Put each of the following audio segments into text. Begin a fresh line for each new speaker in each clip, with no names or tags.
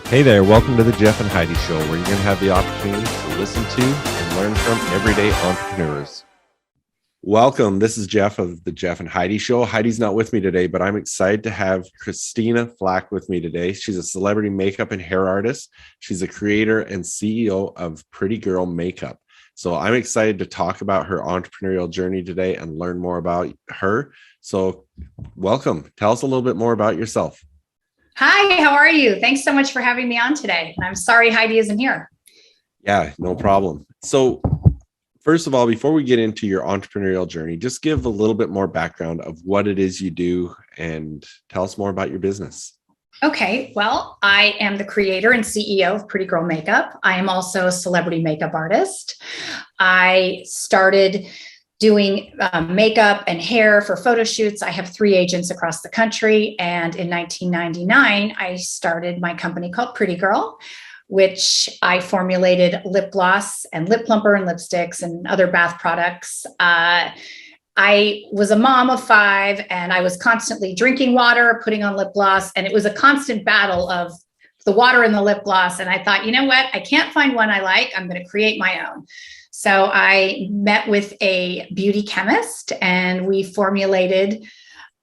Hey there, welcome to the Jeff and Heidi Show, where you're going to have the opportunity to listen to and learn from everyday entrepreneurs. Welcome. This is Jeff of the Jeff and Heidi Show. Heidi's not with me today, but I'm excited to have Christina Flach with me today. She's a celebrity makeup and hair artist. She's a creator and CEO of Pretty Girl Makeup. So I'm excited to talk about her entrepreneurial journey today and learn more about her. So welcome. Tell us a little bit more about yourself.
Hi, how are you? Thanks so much for having me on today. And I'm sorry Heidi isn't here.
Yeah, no problem. So first of all, before we get into your entrepreneurial journey, just give a little bit more background of what it is you do and tell us more about your business.
Okay, well, I am the creator and CEO of Pretty Girl Makeup. I am also a celebrity makeup artist. I started doing makeup and hair for photo shoots. I have 3 agents across the country. And in 1999, I started my company called Pretty Girl, which I formulated lip gloss and lip plumper and lipsticks and other bath products. I was a mom of 5 and I was constantly drinking water, putting on lip gloss. And it was a constant battle of the water and the lip gloss. And I thought, you know what? I can't find one I like. I'm going to create my own. So I met with a beauty chemist and we formulated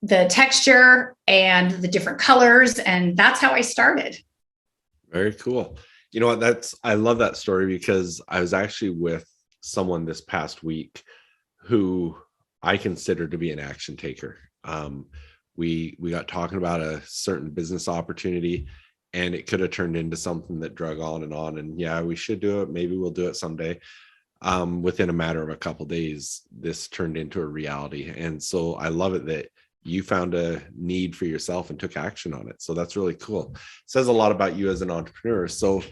the texture and the different colors. And that's how I started.
Very cool. You know what? I love that story because I was actually with someone this past week who I consider to be an action taker. We got talking about a certain business opportunity and it could have turned into something that drug on. And yeah, we should do it. Maybe we'll do it someday. Within a matter of a couple of days, this turned into a reality. And so I love it that you found a need for yourself and took action on it. So that's really cool. It says a lot about you as an entrepreneur. So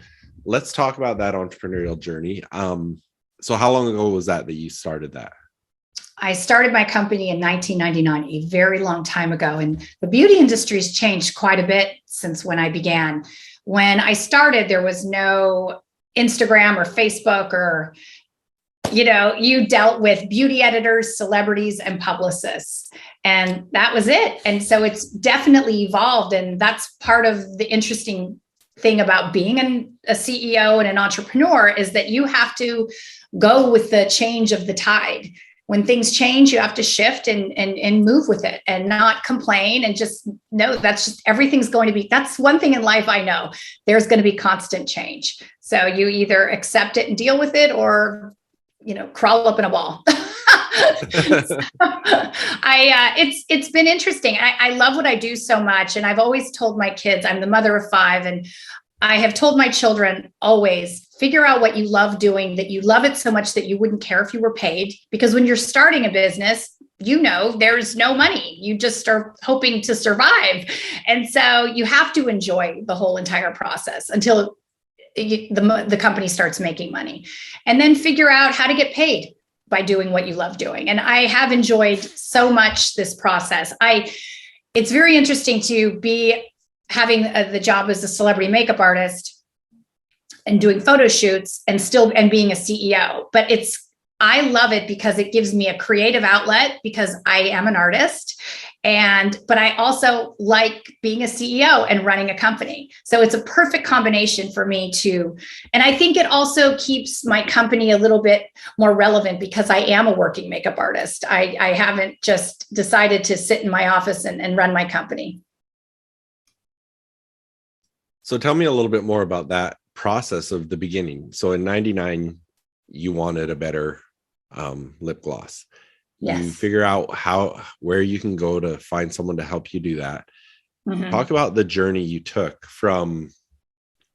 let's talk about that entrepreneurial journey. So how long ago was that you started that?
I started my company in 1999, a very long time ago. And the beauty industry's changed quite a bit since when I began. When I started, there was no Instagram or Facebook or you dealt with beauty editors, celebrities, and publicists, and that was it. And so it's definitely evolved. And that's part of the interesting thing about being a CEO and an entrepreneur is that you have to go with the change of the tide. When things change, you have to shift and move with it and not complain and just know everything's going to be, that's one thing in life I know, there's going to be constant change. So you either accept it and deal with it or crawl up in a ball. It's been interesting. I love what I do so much. And I've always told my kids, I'm the mother of 5. And I have told my children always figure out what you love doing, that you love it so much that you wouldn't care if you were paid. Because when you're starting a business, there's no money. You just are hoping to survive. And so you have to enjoy the whole entire process until the company starts making money, and then figure out how to get paid by doing what you love doing. And I have enjoyed so much this process. It's very interesting to be having the job as a celebrity makeup artist and doing photo shoots and being a CEO. But I love it because it gives me a creative outlet because I am an artist. But I also like being a CEO and running a company. So it's a perfect combination for me too. And I think it also keeps my company a little bit more relevant because I am a working makeup artist. I haven't just decided to sit in my office and run my company.
So tell me a little bit more about that process of the beginning. So in 99, you wanted a better lip gloss.
Yes.
You figure out where you can go to find someone to help you do that. Mm-hmm. Talk about the journey you took from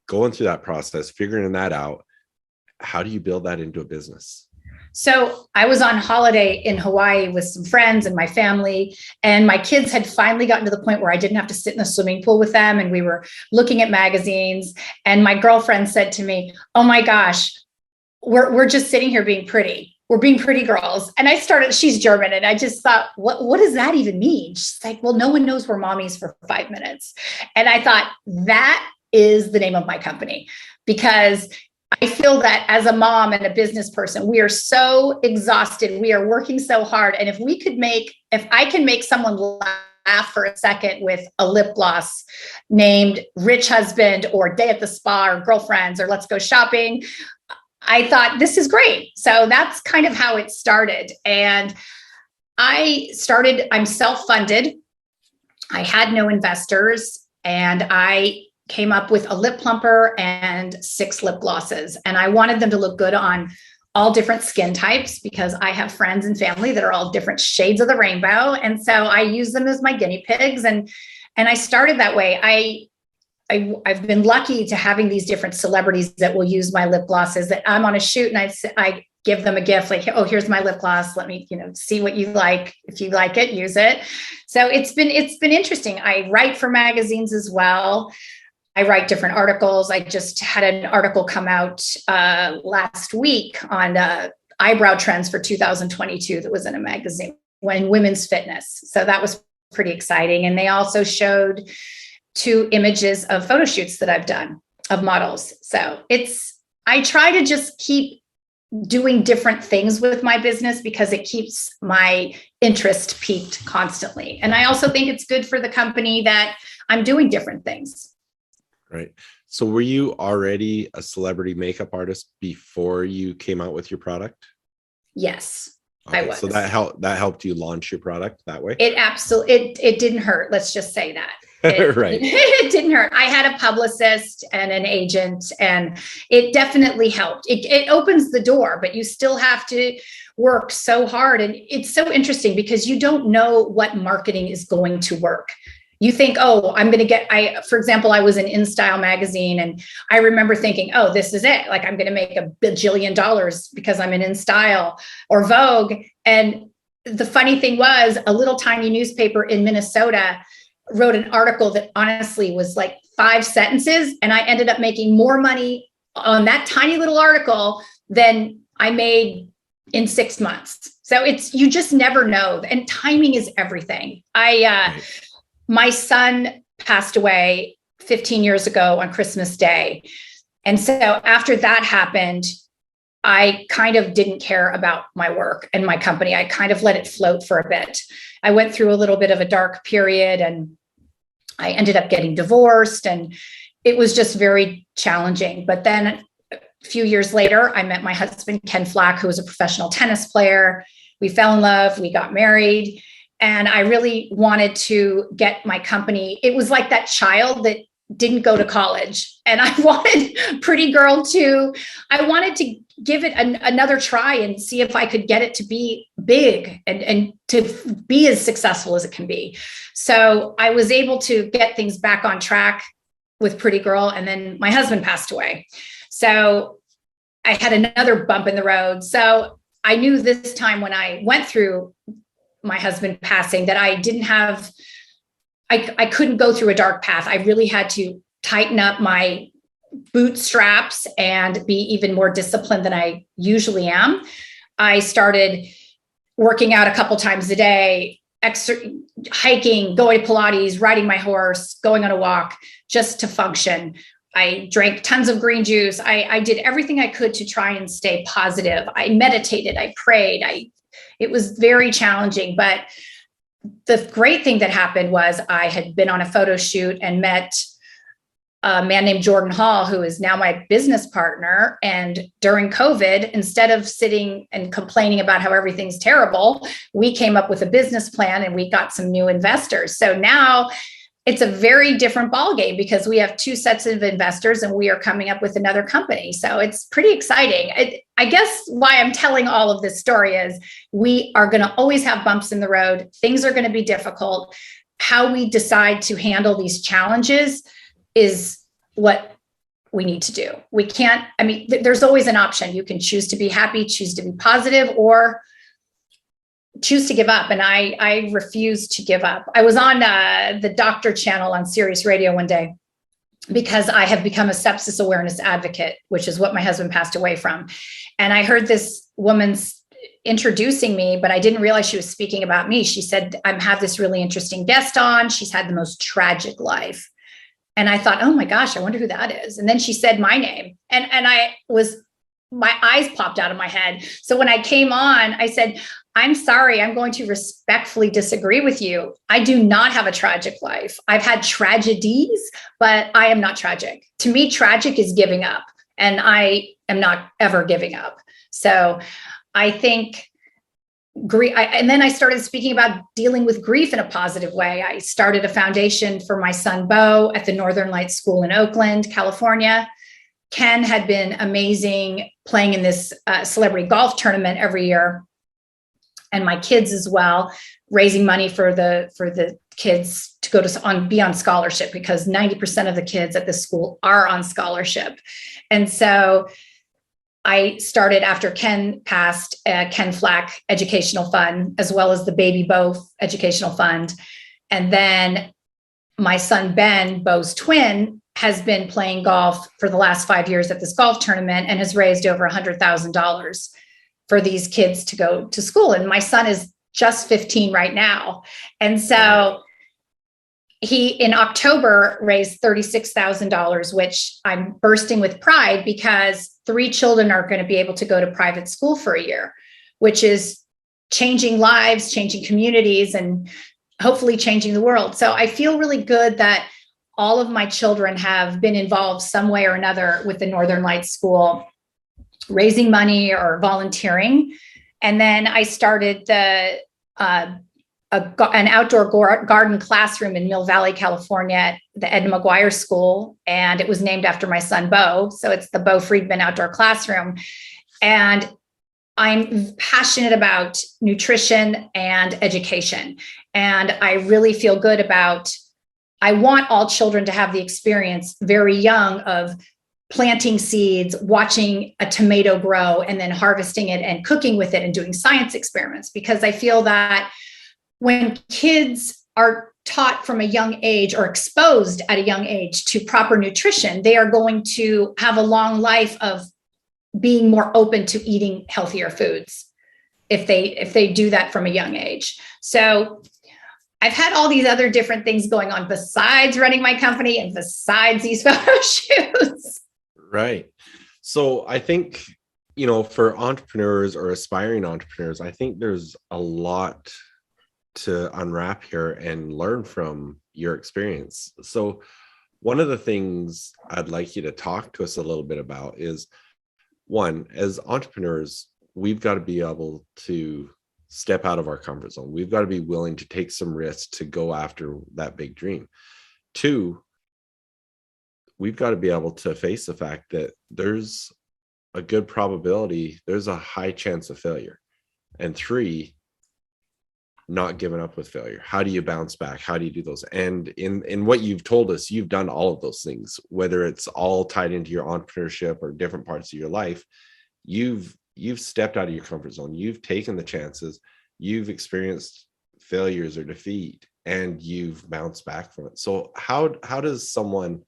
going through that process, figuring that out. How do you build that into a business?
So I was on holiday in Hawaii with some friends and my family, and my kids had finally gotten to the point where I didn't have to sit in the swimming pool with them. And we were looking at magazines, and my girlfriend said to me, "Oh my gosh, we're just sitting here being pretty. We're being pretty girls." And she's German. And I just thought, what does that even mean? She's like, "Well, no one knows we're mommies for 5 minutes." And I thought that is the name of my company, because I feel that as a mom and a business person, we are so exhausted. We are working so hard. And if I can make someone laugh laugh for a second with a lip gloss named Rich Husband or Day at the Spa or Girlfriends or Let's Go Shopping, I thought, this is great. So that's kind of how it started. And I'm self-funded. I had no investors, and I came up with a lip plumper and 6 lip glosses. And I wanted them to look good on all different skin types because I have friends and family that are all different shades of the rainbow. And so I use them as my guinea pigs. And I started that way. I've been lucky to having these different celebrities that will use my lip glosses, that I'm on a shoot and I give them a gift like, oh, here's my lip gloss. Let me, see what you like. If you like it, use it. So it's been interesting. I write for magazines as well. I write different articles. I just had an article come out last week on eyebrow trends for 2022 that was in a magazine in women's fitness. So that was pretty exciting. And they also showed 2 images of photo shoots that I've done of models. So I try to just keep doing different things with my business because it keeps my interest peaked constantly. And I also think it's good for the company that I'm doing different things.
Right. So were you already a celebrity makeup artist before you came out with your product?
Yes,
okay,
I was.
So that helped you launch your product that way?
It absolutely, it didn't hurt. Let's just say that.
Right.
It didn't hurt. I had a publicist and an agent, and it definitely helped. It opens the door, but you still have to work so hard. And it's so interesting because you don't know what marketing is going to work. You think, oh, I'm going to for example, I was in InStyle magazine, and I remember thinking, oh, this is it. Like, I'm going to make $1 bajillion because I'm in InStyle or Vogue. And the funny thing was, a little tiny newspaper in Minnesota wrote an article that honestly was like 5 sentences. And I ended up making more money on that tiny little article than I made in 6 months. So you just never know. And timing is everything. My son passed away 15 years ago on Christmas Day. And so after that happened, I kind of didn't care about my work and my company. I kind of let it float for a bit. I went through a little bit of a dark period, and I ended up getting divorced, and it was just very challenging. But then a few years later, I met my husband, Ken Flach, who was a professional tennis player. We fell in love, we got married. And I really wanted to get my company. It was like that child that didn't go to college. And I wanted Pretty Girl I wanted to give it another try and see if I could get it to be big and to be as successful as it can be. So I was able to get things back on track with Pretty Girl. And then my husband passed away. So I had another bump in the road. So I knew this time when I went through my husband passing that I couldn't go through a dark path. I really had to tighten up my bootstraps and be even more disciplined than I usually am. I started working out a couple times a day, hiking, going to Pilates, riding my horse, going on a walk just to function. I drank tons of green juice. I did everything I could to try and stay positive. I meditated, I prayed. It was very challenging, but the great thing that happened was I had been on a photo shoot and met a man named Jordan Hall, who is now my business partner. And during COVID, instead of sitting and complaining about how everything's terrible, we came up with a business plan and we got some new investors. So now it's a very different ballgame because we have 2 sets of investors and we are coming up with another company. So it's pretty exciting. I guess why I'm telling all of this story is we are going to always have bumps in the road. Things are going to be difficult. How we decide to handle these challenges is what we need to do. We can't, there's always an option. You can choose to be happy, choose to be positive, or choose to give up. And I refuse to give up. I was on the doctor channel on Sirius Radio one day because I have become a sepsis awareness advocate, which is what my husband passed away from. And I heard this woman's introducing me, but I didn't realize she was speaking about me. She said, I have this really interesting guest on. She's had the most tragic life. And I thought, oh my gosh, I wonder who that is. And then she said my name. And my eyes popped out of my head. So when I came on, I said, I'm sorry, I'm going to respectfully disagree with you. I do not have a tragic life. I've had tragedies, but I am not tragic. To me, tragic is giving up, and I am not ever giving up. So I think grief, and then I started speaking about dealing with grief in a positive way. I started a foundation for my son, Bo, at the Northern Lights School in Oakland, California. Ken had been amazing playing in this celebrity golf tournament every year, and my kids as well, raising money for the kids to go to be on scholarship, because 90% of the kids at this school are on scholarship. And so I started, after Ken passed, Ken Flach Educational Fund, as well as the Baby Bo Educational Fund. And then my son, Ben, Bo's twin, has been playing golf for the last 5 years at this golf tournament and has raised over $100,000 for these kids to go to school. And my son is just 15 right now. And so he, in October, raised $36,000, which I'm bursting with pride, because 3 children are going to be able to go to private school for a year, which is changing lives, changing communities, and hopefully changing the world. So I feel really good that all of my children have been involved some way or another with the Northern Lights School, raising money or volunteering. And then I started an outdoor garden classroom in Mill Valley, California, at the Ed McGuire School. And it was named after my son, Bo. So it's the Bo Friedman Outdoor Classroom. And I'm passionate about nutrition and education. And I really feel good about, I want all children to have the experience very young of planting seeds, watching a tomato grow, and then harvesting it and cooking with it and doing science experiments. Because I feel that when kids are taught from a young age, or exposed at a young age, to proper nutrition, they are going to have a long life of being more open to eating healthier foods if they do that from a young age. So I've had all these other different things going on besides running my company and besides these photo shoots.
Right. So I think, for entrepreneurs or aspiring entrepreneurs, I think there's a lot to unwrap here and learn from your experience. So one of the things I'd like you to talk to us a little bit about is, one, as entrepreneurs, we've got to be able to step out of our comfort zone. We've got to be willing to take some risks to go after that big dream. 2, we've got to be able to face the fact that there's a good probability, there's a high chance of failure. And 3, not giving up with failure. How do you bounce back? How do you do those? And in what you've told us, you've done all of those things, whether it's all tied into your entrepreneurship or different parts of your life. You've stepped out of your comfort zone. You've taken the chances. You've experienced failures or defeat, and you've bounced back from it. So how does someone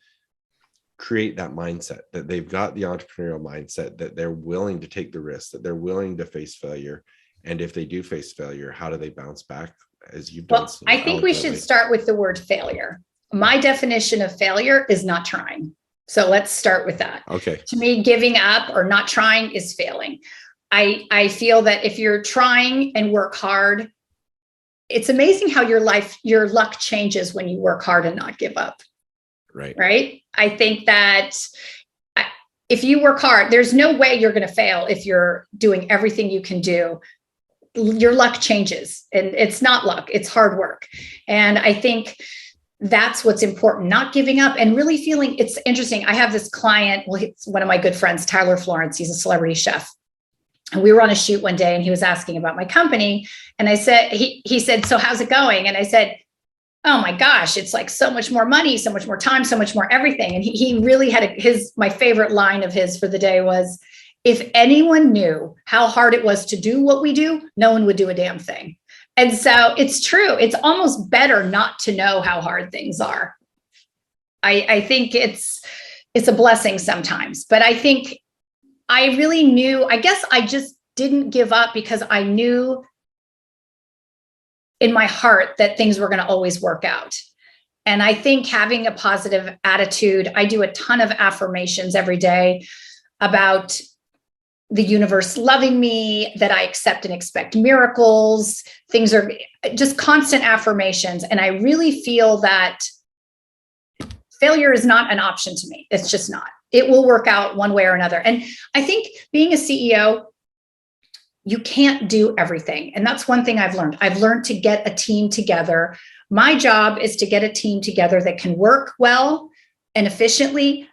create that mindset, that they've got the entrepreneurial mindset, that they're willing to take the risk, that they're willing to face failure? And if they do face failure, how do they bounce back, as you've done?
Well, I think we should start with the word failure. My definition of failure is not trying. So let's start with that.
Okay.
To me, giving up or not trying is failing. I feel that if you're trying and work hard, it's amazing how your luck changes when you work hard and not give up. Right. I think that if you work hard, there's no way you're going to fail if you're doing everything you can do. Your luck changes, and it's not luck, it's hard work. And I think that's what's important, not giving up and really feeling. It's interesting. I have this client, well, it's one of my good friends, Tyler Florence. He's a celebrity chef. And we were on a shoot one day, and he was asking about my company. And I said, he said, "So how's it going?" And I said, "Oh my gosh, it's like so much more money, so much more time, so much more everything." And he really had my favorite line of his for the day was, "If anyone knew how hard it was to do what we do, no one would do a damn thing." And so it's true. It's almost better not to know how hard things are. I think it's a blessing sometimes, but I think I really knew, I guess I just didn't give up because I knew in my heart that things were going to always work out. And I think having a positive attitude, I do a ton of affirmations every day about the universe loving me, that I accept and expect miracles. Things are just constant affirmations. And I really feel that failure is not an option to me. It's just not. It will work out one way or another. And I think being a CEO, you can't do everything. And that's one thing I've learned. I've learned to get a team together. My job is to get a team together that can work well and efficiently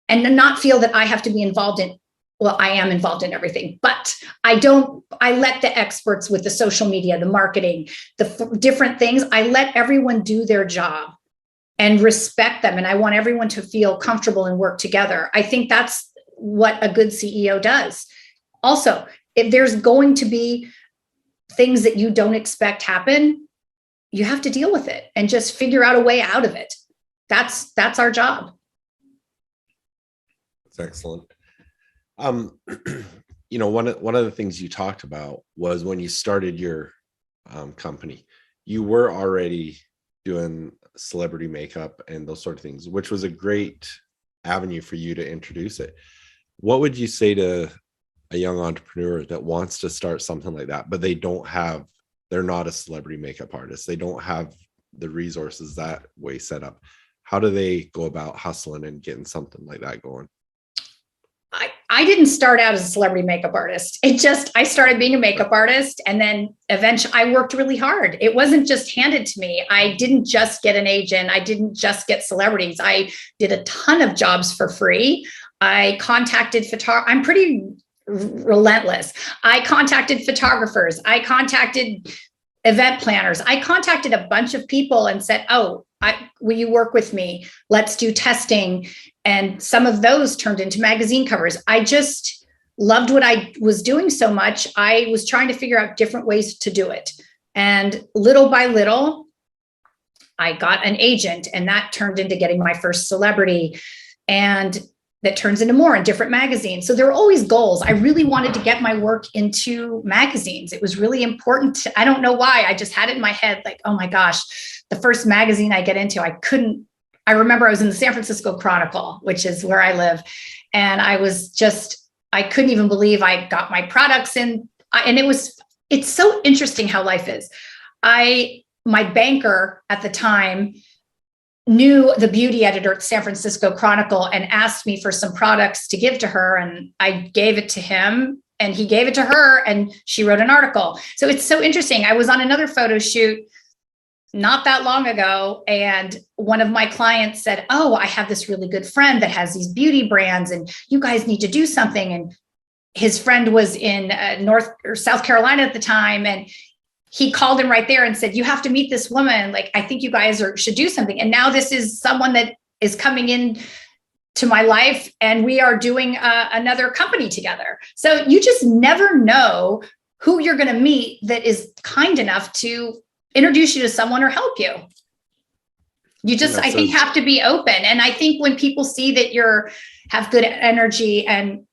and not feel that I have to be involved in, well, I am involved in everything, but I let the experts with the social media, the marketing, the different things, I let everyone do their job and respect them. And I want everyone to feel comfortable and work together. I think that's what a good CEO does. Also, if there's going to be things that you don't expect happen, you have to deal with it and just figure out a way out of it. That's our job.
That's excellent. One of the things you talked about was when you started your company, you were already doing celebrity makeup and those sort of things, which was a great avenue for you to introduce it. What would you say to a young entrepreneur that wants to start something like that, but they're not a celebrity makeup artist, they don't have the resources that way set up? How do they go about hustling and getting something like that going?
I didn't start out as a celebrity makeup artist. I started being a makeup artist, and then eventually I worked really hard. It wasn't just handed to me. I didn't just get an agent. I didn't just get celebrities. I did a ton of jobs for free. I contacted I'm pretty relentless. I contacted photographers. I contacted event planners. I contacted a bunch of people and said, oh, will you work with me? Let's do testing. And some of those turned into magazine covers. I just loved what I was doing so much. I was trying to figure out different ways to do it. And little by little, I got an agent, and that turned into getting my first celebrity. And that turns into more in different magazines. So there were always goals. I really wanted to get my work into magazines. It was really important. I don't know why. I just had it in my head, like, oh my gosh, the first magazine I get into, I remember I was in the San Francisco Chronicle, which is where I live. And I couldn't even believe I got my products in. And it's so interesting how life is. My banker at the time knew the beauty editor at San Francisco Chronicle and asked me for some products to give to her. And I gave it to him, and he gave it to her, and she wrote an article. So it's so interesting. I was on another photo shoot not that long ago, and one of my clients said, oh, I have this really good friend that has these beauty brands, and you guys need to do something. And his friend was in North or South Carolina at the time, and he called him right there and said, you have to meet this woman. Like, I think you guys should do something. And now this is someone that is coming in to my life, and we are doing another company together. So you just never know who you're going to meet that is kind enough to introduce you to someone or help you. You just, I think, have to be open. And I think when people see that have good energy and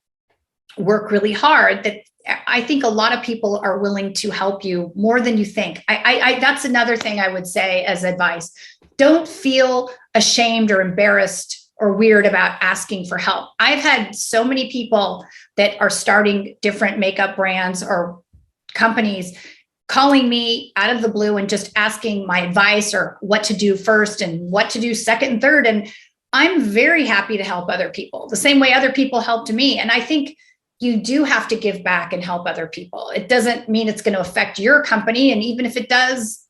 work really hard, that I think a lot of people are willing to help you more than you think. That's another thing I would say as advice. Don't feel ashamed or embarrassed or weird about asking for help. I've had so many people that are starting different makeup brands or companies calling me out of the blue and just asking my advice or what to do first and what to do second and third. And I'm very happy to help other people the same way other people helped me. And I think you do have to give back and help other people. It doesn't mean it's going to affect your company. And even if it does,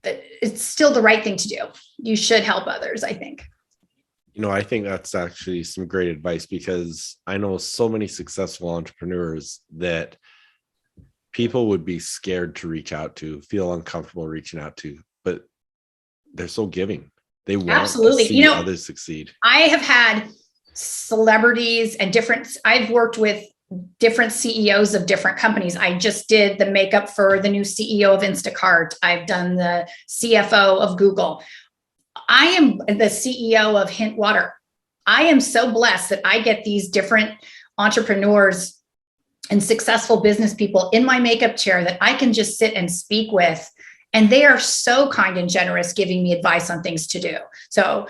it's still the right thing to do. You should help others, I think.
I think that's actually some great advice, because I know so many successful entrepreneurs that people would be scared to reach out to, feel uncomfortable reaching out to, but they're so giving. They want
Absolutely.
to see others succeed.
I have had celebrities and I've worked with different CEOs of different companies. I just did the makeup for the new CEO of Instacart. I've done the CFO of Google. I am the CEO of Hint Water. I am so blessed that I get these different entrepreneurs and successful business people in my makeup chair that I can just sit and speak with. And they are so kind and generous, giving me advice on things to do. So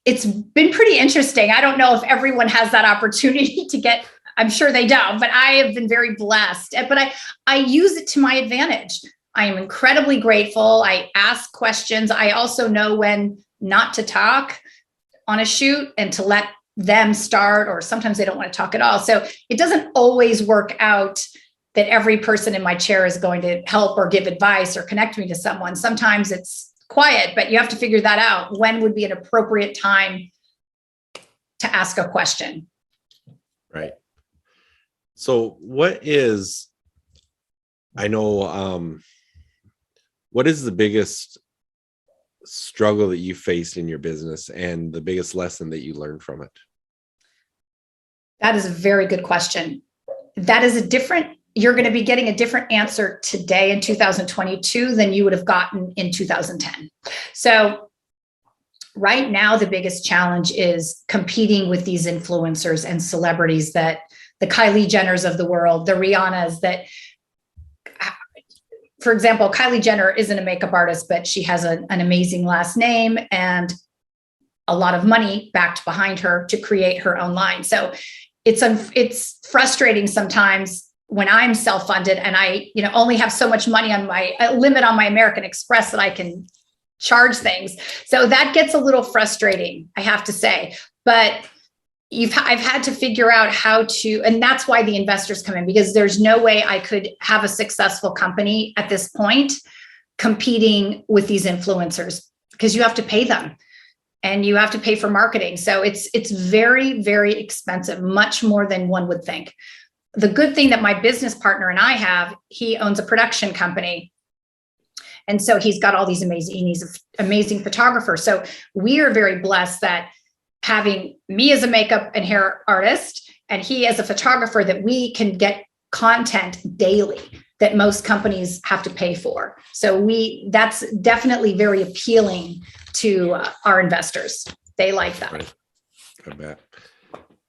it's been pretty interesting. I don't know if everyone has that opportunity to get, I'm sure they don't, but I have been very blessed. But I use it to my advantage. I am incredibly grateful. I ask questions. I also know when not to talk on a shoot and to let them start, or sometimes they don't want to talk at all. So it doesn't always work out that every person in my chair is going to help or give advice or connect me to someone. Sometimes it's quiet, but you have to figure that out. When would be an appropriate time to ask a question?
Right. So what is the biggest struggle that you faced in your business and the biggest lesson that you learned from it?
That is a very good question. You're going to be getting a different answer today in 2022 than you would have gotten in 2010. So right now, the biggest challenge is competing with these influencers and celebrities, that the Kylie Jenners of the world, the Rihannas, that, for example, Kylie Jenner isn't a makeup artist, but she has an amazing last name and a lot of money backed behind her to create her own line. So it's frustrating sometimes when I'm self-funded and I, only have so much money on my limit on my American Express that I can charge things. So that gets a little frustrating, I have to say. But I've had to figure out how to, and that's why the investors come in, because there's no way I could have a successful company at this point competing with these influencers, because you have to pay them and you have to pay for marketing. So it's very, very expensive, much more than one would think. The good thing that my business partner and I have, he owns a production company. And so he's got all these amazing photographers. So we are very blessed that having me as a makeup and hair artist and he as a photographer, that we can get content daily that most companies have to pay for. So that's definitely very appealing to our investors. They like that.
Right. I bet.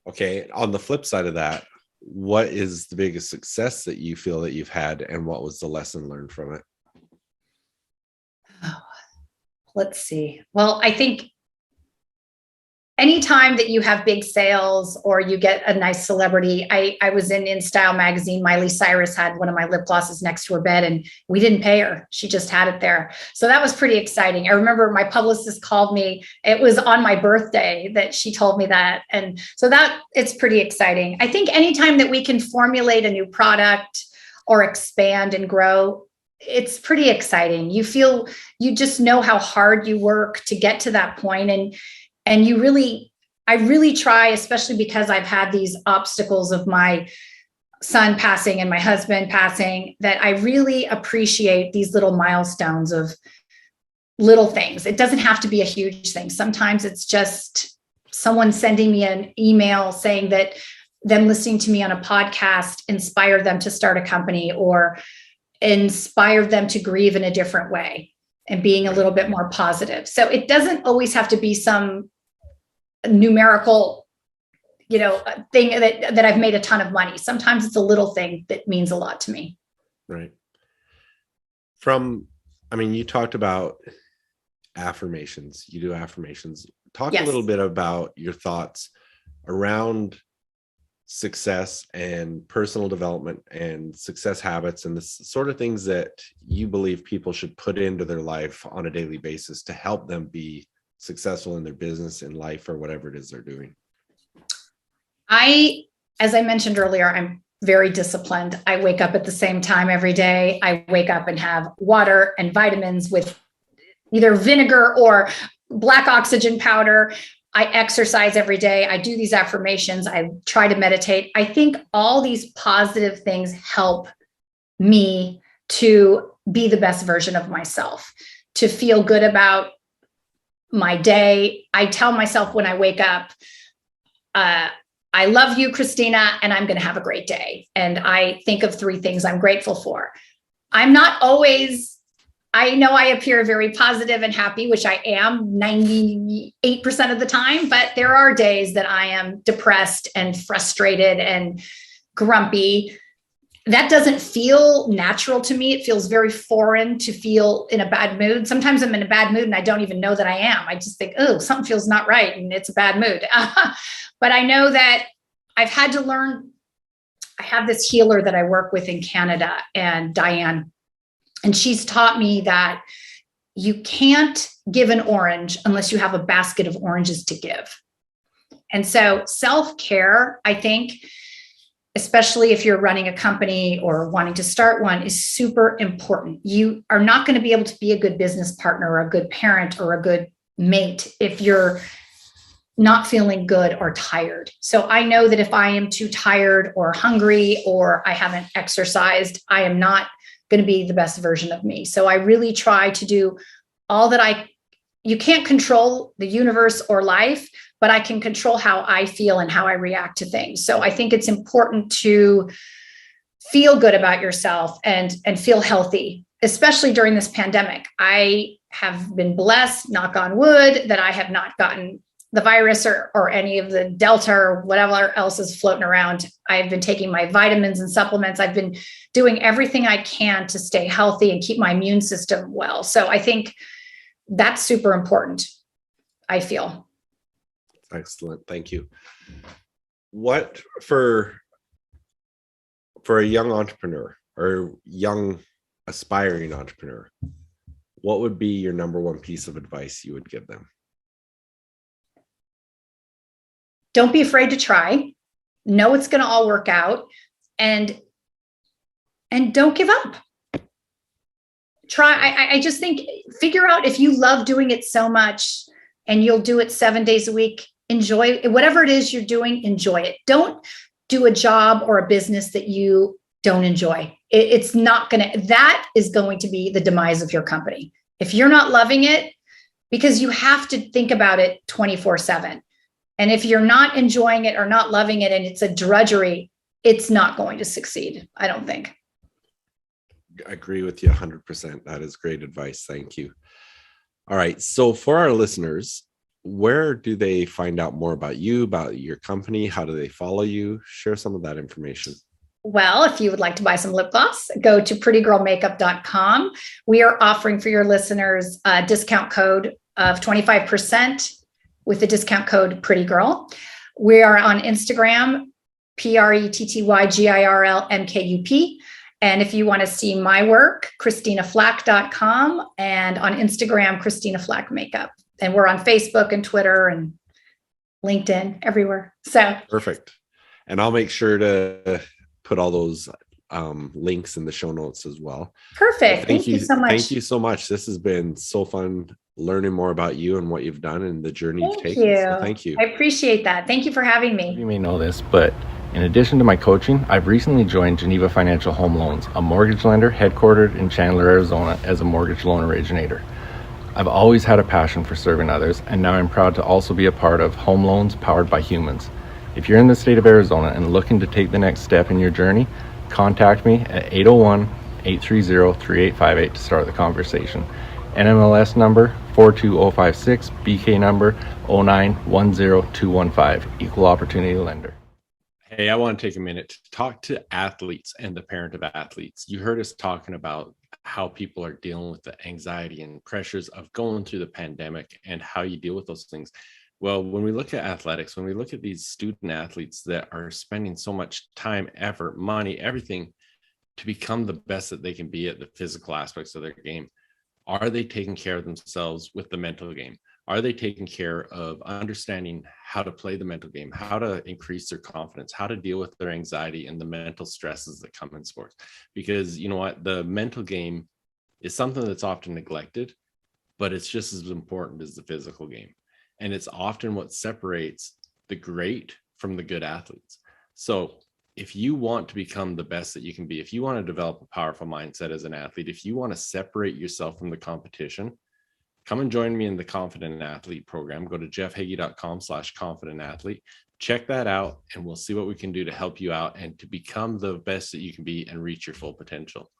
Okay. On the flip side of that, what is the biggest success that you feel that you've had, and what was the lesson learned from it?
Oh, let's see. Well, I think anytime that you have big sales or you get a nice celebrity, I was in InStyle magazine. Miley Cyrus had one of my lip glosses next to her bed and we didn't pay her. She just had it there. So that was pretty exciting. I remember my publicist called me. It was on my birthday that she told me that. And so it's pretty exciting. I think anytime that we can formulate a new product or expand and grow, it's pretty exciting. You just know how hard you work to get to that point. And I really try, especially because I've had these obstacles of my son passing and my husband passing, that I really appreciate these little milestones of little things. It doesn't have to be a huge thing. Sometimes it's just someone sending me an email saying that them listening to me on a podcast inspired them to start a company or inspired them to grieve in a different way and being a little bit more positive. So it doesn't always have to be some numerical, thing that I've made a ton of money. Sometimes it's a little thing that means a lot to me.
Right. You talked about affirmations. You do affirmations. Talk
Yes.
a little bit about your thoughts around success and personal development and success habits and the sort of things that you believe people should put into their life on a daily basis to help them be successful in their business, in life, or whatever it is they're doing.
As I mentioned earlier, I'm very disciplined. I wake up at the same time every day. I wake up and have water and vitamins with either vinegar or black oxygen powder. I exercise every day. I do these affirmations. I try to meditate. I think all these positive things help me to be the best version of myself, to feel good about my day. I tell myself when I wake up, I love you, Christina, and I'm going to have a great day. And I think of 3 things I'm grateful for. I'm not always, I know I appear very positive and happy, which I am 98% of the time, but there are days that I am depressed and frustrated and grumpy. that doesn't feel natural to me. It feels very foreign to feel in a bad mood. Sometimes I'm in a bad mood and I don't even know that I am. I just think, oh, something feels not right and it's a bad mood. But I know that I've had to learn. I have this healer that I work with in Canada, and Diane, and she's taught me that you can't give an orange unless you have a basket of oranges to give. And so self-care, I think, especially if you're running a company or wanting to start one, is super important. You are not going to be able to be a good business partner or a good parent or a good mate if you're not feeling good or tired. So I know that if I am too tired or hungry or I haven't exercised, I am not going to be the best version of me. So I really try to do all that you can't control the universe or life, but I can control how I feel and how I react to things. So I think it's important to feel good about yourself and feel healthy, especially during this pandemic. I have been blessed, knock on wood, that I have not gotten the virus or any of the Delta or whatever else is floating around. I've been taking my vitamins and supplements. I've been doing everything I can to stay healthy and keep my immune system well. So I think that's super important, I feel.
Excellent. Thank you. What for a young entrepreneur or young aspiring entrepreneur, what would be your number one piece of advice you would give them?
Don't be afraid to try. Know it's going to all work out, and don't give up. Try. I just think, figure out if you love doing it so much and you'll do it 7 days a week. Enjoy it. Whatever it is you're doing, enjoy it. Don't do a job or a business that you don't enjoy. It's not going to, that is going to be the demise of your company. If you're not loving it, because you have to think about it 24/7. And if you're not enjoying it or not loving it and it's a drudgery, it's not going to succeed, I don't think.
I agree with you 100%. That is great advice. Thank you. All right. So for our listeners, where do they find out more about you, about your company? How do they follow you? Share some of that information.
Well, if you would like to buy some lip gloss, go to prettygirlmakeup.com. We are offering for your listeners a discount code of 25% with the discount code PrettyGirl. We are on Instagram, PrettyGirlMkup. And if you want to see my work, ChristinaFlach.com, and on Instagram, Christina Flach Makeup. And we're on Facebook and Twitter and LinkedIn, everywhere. So
perfect. And I'll make sure to put all those links in the show notes as well.
Perfect. Thank you so much.
Thank you so much. This has been so fun learning more about you and what you've done and the journey you've taken. So thank you.
I appreciate that. Thank you for having me.
You may know this, but in addition to my coaching, I've recently joined Geneva Financial Home Loans, a mortgage lender headquartered in Chandler, Arizona, as a mortgage loan originator. I've always had a passion for serving others, and now I'm proud to also be a part of Home Loans Powered by Humans. If you're in the state of Arizona and looking to take the next step in your journey, contact me at 801-830-3858 to start the conversation. NMLS number 42056, BK number 0910215, equal opportunity lender.
Hey, I want to take a minute to talk to athletes and the parent of athletes. You heard us talking about how people are dealing with the anxiety and pressures of going through the pandemic and how you deal with those things. Well, when we look at athletics, when we look at these student athletes that are spending so much time, effort, money, everything to become the best that they can be at the physical aspects of their game, are they taking care of themselves with the mental game? Are they taking care of understanding how to play the mental game, how to increase their confidence, how to deal with their anxiety and the mental stresses that come in sports? Because you know what, the mental game is something that's often neglected, but it's just as important as the physical game. And it's often what separates the great from the good athletes. So if you want to become the best that you can be, if you want to develop a powerful mindset as an athlete, if you want to separate yourself from the competition, come and join me in the Confident Athlete program. Go to jeffheidi.com/confidentathlete. Check that out, and we'll see what we can do to help you out and to become the best that you can be and reach your full potential.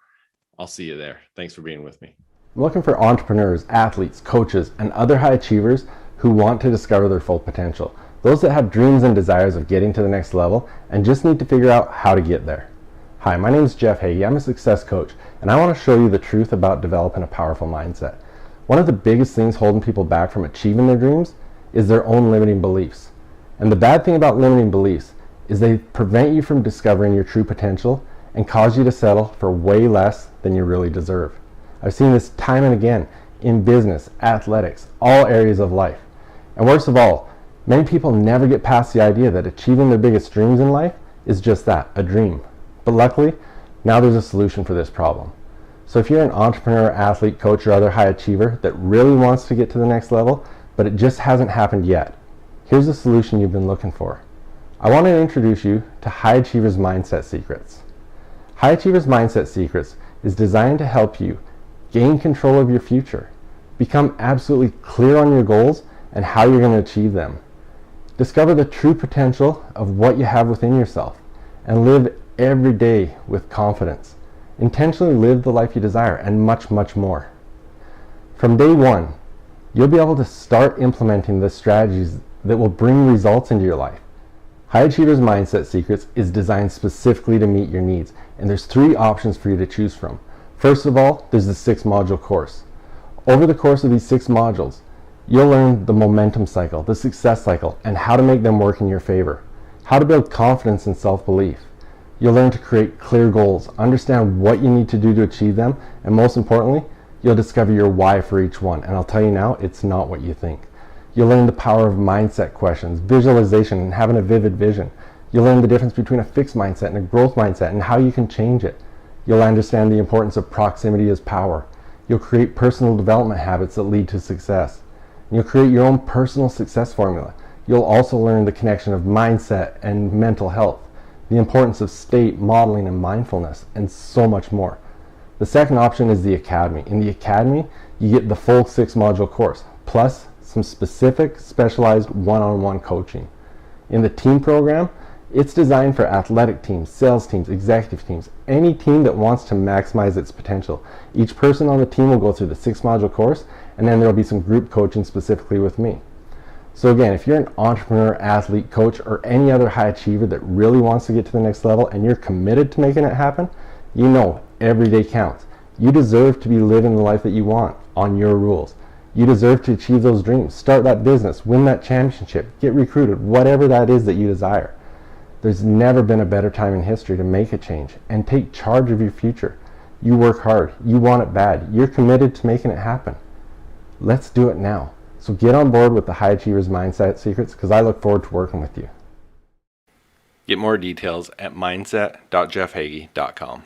I'll see you there. Thanks for being with me.
I'm looking for entrepreneurs, athletes, coaches, and other high achievers who want to discover their full potential. Those that have dreams and desires of getting to the next level and just need to figure out how to get there. Hi, my name is Jeff Heidi. I'm a success coach, and I want to show you the truth about developing a powerful mindset. One of the biggest things holding people back from achieving their dreams is their own limiting beliefs. And the bad thing about limiting beliefs is they prevent you from discovering your true potential and cause you to settle for way less than you really deserve. I've seen this time and again in business, athletics, all areas of life. And worst of all, many people never get past the idea that achieving their biggest dreams in life is just that, a dream. But luckily, now there's a solution for this problem. So if you're an entrepreneur, athlete, coach, or other high achiever that really wants to get to the next level, but it just hasn't happened yet, here's the solution you've been looking for. I want to introduce you to High Achievers Mindset Secrets. High Achievers Mindset Secrets is designed to help you gain control of your future, become absolutely clear on your goals and how you're going to achieve them. Discover the true potential of what you have within yourself and live every day with confidence. Intentionally live the life you desire and much, much more. From day one, you'll be able to start implementing the strategies that will bring results into your life. High Achievers Mindset Secrets is designed specifically to meet your needs, and there's 3 options for you to choose from. First of all, there's the 6-module course. Over the course of these 6 modules, you'll learn the momentum cycle, the success cycle, and how to make them work in your favor. How to build confidence and self-belief. You'll learn to create clear goals, understand what you need to do to achieve them, and most importantly, you'll discover your why for each one. And I'll tell you now, it's not what you think. You'll learn the power of mindset questions, visualization, and having a vivid vision. You'll learn the difference between a fixed mindset and a growth mindset and how you can change it. You'll understand the importance of proximity as power. You'll create personal development habits that lead to success. And you'll create your own personal success formula. You'll also learn the connection of mindset and mental health, the importance of state, modeling, and mindfulness, and so much more. The second option is the Academy. In the Academy, you get the full 6-module course, plus some specific, specialized one-on-one coaching. In the team program, it's designed for athletic teams, sales teams, executive teams, any team that wants to maximize its potential. Each person on the team will go through the 6-module course, and then there will be some group coaching specifically with me. So again, if you're an entrepreneur, athlete, coach, or any other high achiever that really wants to get to the next level and you're committed to making it happen, you know every day counts. You deserve to be living the life that you want on your rules. You deserve to achieve those dreams, start that business, win that championship, get recruited, whatever that is that you desire. There's never been a better time in history to make a change and take charge of your future. You work hard, you want it bad, you're committed to making it happen. Let's do it now. So get on board with the High Achievers Mindset Secrets because I look forward to working with you.
Get more details at mindset.jeffhagey.com.